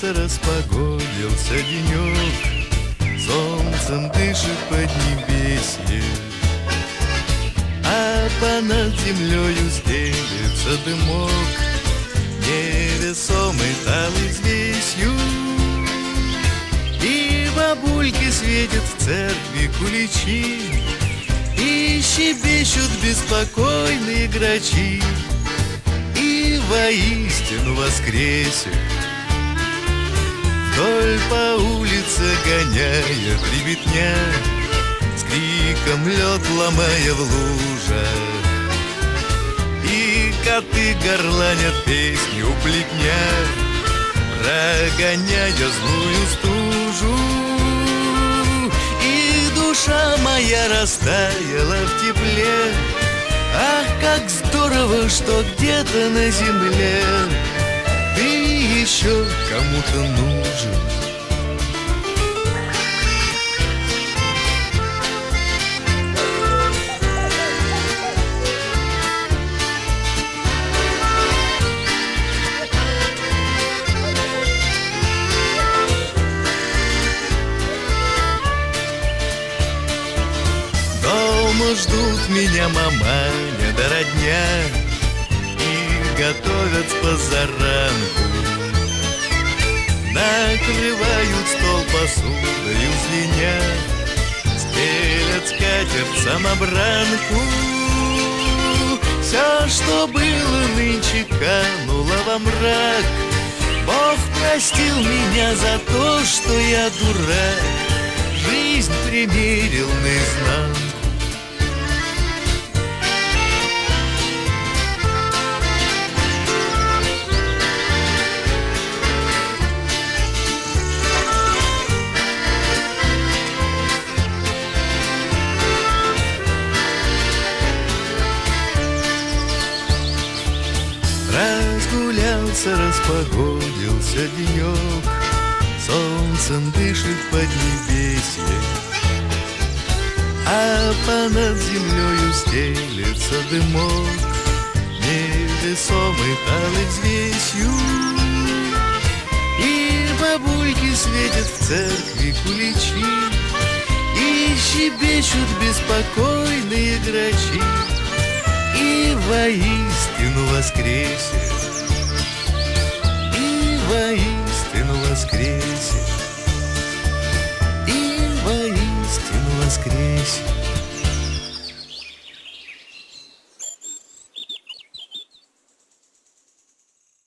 Разгулялся, распогодился денек, солнцем дышит поднебесье, а понад землею стелется дымок, невесомый талый взвесью. И бабульки светят в церкви куличи, и щебечут беспокойные грачи, и воистину воскресе вдоль по улице гоняет ребятня, с криком лед ломая в лужах, и коты горланят песню у плетня, прогоняя злую стужу. И душа моя растаяла в тепле. Ах, как здорово, что где-то на земле ты еще кому-то нужен. Дома ждут меня маманя да родня и готовят с позаранку, накрывают стол посудою звеня, стелят скатерть самобранку. Все, что было нынче, кануло во мрак. Бог простил меня за то, что я дурак, жизнь примерил наизнанку. Разгулялся, распогодился денек, солнцем дышит поднебесье, а понад землею стелется дымок, невесомый талый взвесью. И бабульки светят в церкви куличи, и щебечут беспокойные грачи, и воистину воскресе